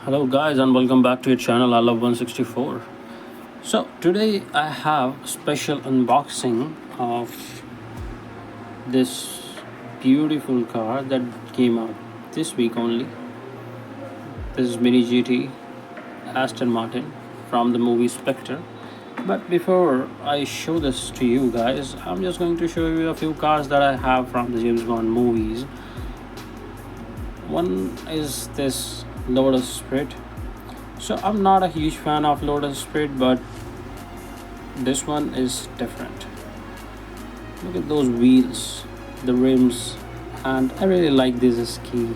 Hello guys and welcome back to your channel I love 164. So today I have special unboxing of this beautiful car that came out this week only. This is Mini GT Aston Martin from the movie Spectre. But before I show this to you guys, I'm just going to show you a few cars that I have from the James Bond movies. One is this Lotus Spirit. So I'm not a huge fan of Lotus Spirit, but this one is different. Look at those wheels, the rims, and I really like this ski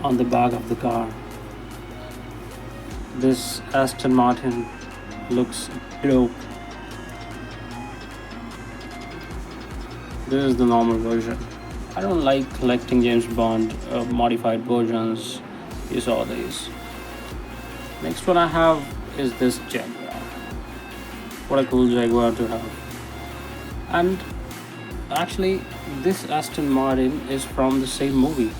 on the back of the car. This Aston Martin looks dope. This is the normal version. I don't like collecting James Bond modified versions. You saw these. Next one I have is this Jaguar. What a cool Jaguar to have. And actually this Aston Martin is from the same movie.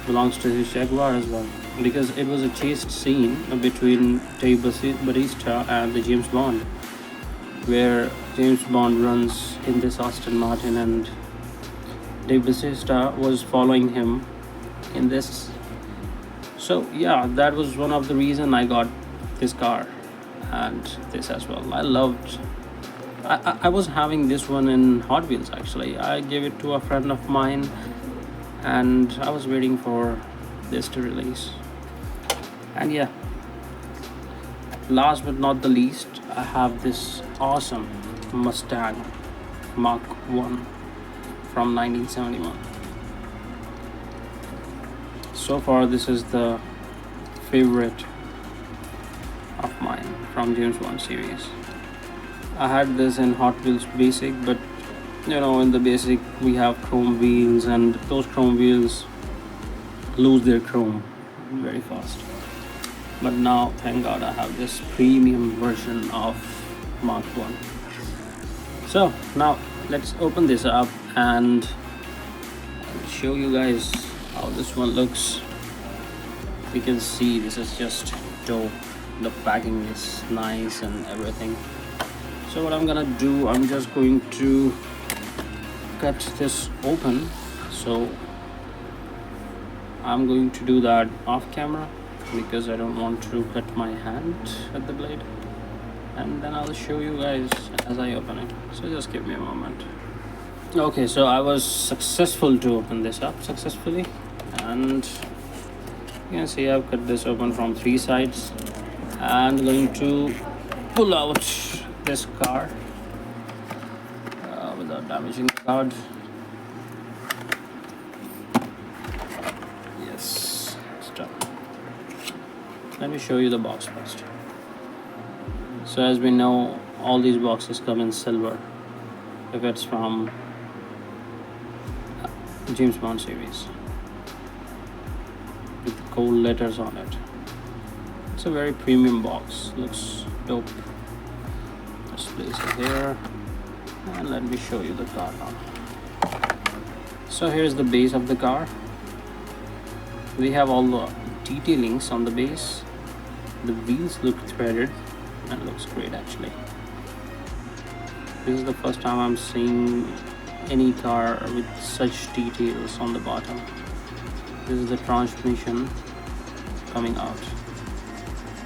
Belongs to his Jaguar as well, because it was a chase scene between Dave Bautista and the James Bond, where James Bond runs in this Aston Martin and Dave Bautista was following him in this. So yeah, that was one of the reason I got this car and this as well. I was having this one in Hot Wheels. Actually, I gave it to a friend of mine and I was waiting for this to release. And yeah, last but not the least, I have this awesome Mustang Mark 1 from 1971. So far this is the favorite of mine from James Bond series. I had this in Hot Wheels Basic, but you know, in the Basic we have chrome wheels and those chrome wheels lose their chrome very fast. But now thank God I have this premium version of Mark 1. So now let's open this up and I'll show you guys how this one looks. You can see this is just dope. The packing is nice and everything. So what I'm gonna do, I'm just going to cut this open. So I'm going to do that off camera because I don't want to cut my hand at the blade, and then I'll show you guys as I open it. So just give me a moment. Okay, so I was successful to open this up successfully, and you can see I've cut this open from three sides and going to pull out this card without damaging the card. Yes, it's done. Let me show you the box first. So as we know, all these boxes come in silver if it's from James Bond series with gold letters on it. It's a very premium box, looks dope. Just place it here and let me show you the car now. So here's the base of the car. We have all the detailings on the base. The wheels look threaded and looks great actually. This is the first time I'm seeing any car with such details on the bottom. This is the transmission coming out,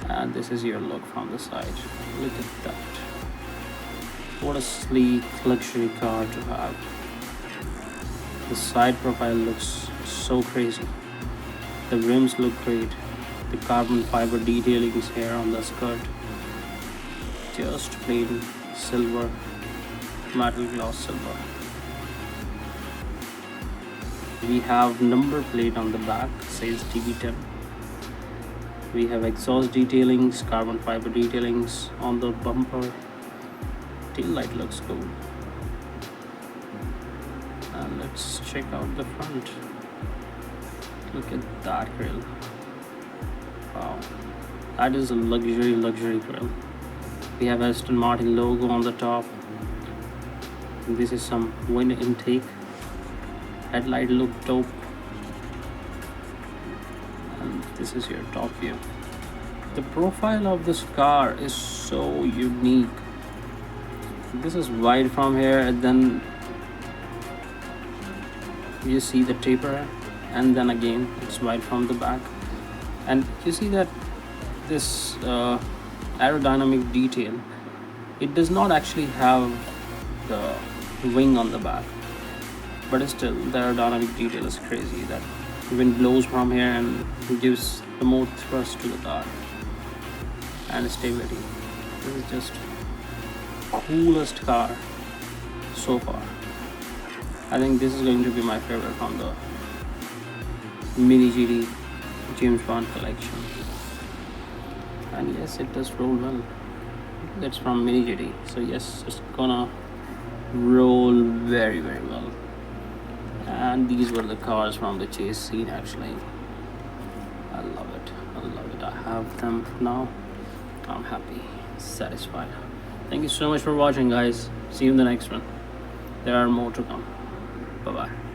and this is your look from the side. Look at that. What a sleek luxury car to have. The side profile looks so crazy. The rims look great. The carbon fiber detailings here on the skirt, just plain silver, metal gloss silver. We have number plate on the back, says DB10. We have exhaust detailings, carbon fiber detailings on the bumper. Tail light looks cool. And let's check out the front. Look at that grille. Wow, that is a luxury grille. We have Aston Martin logo on the top. This is some wind intake. Headlight look dope. and this is your top view. The profile of this car is so unique. This is wide from here, and then you see the taper, and then again it's wide from the back, and you see that this aerodynamic detail, it does not actually have the wing on the back, but still the aerodynamic detail is crazy. That wind blows from here and gives the more thrust to the car and stability. This is just coolest car so far. I think this is going to be my favorite from the Mini GT James Bond collection. And yes, it does roll well. That's from Mini GT, so yes, it's gonna roll very well. And these were the cars from the chase scene. Actually, I love it. I have them now. I'm happy, satisfied. Thank you so much for watching, guys. See you in the next one. There are more to come. Bye bye.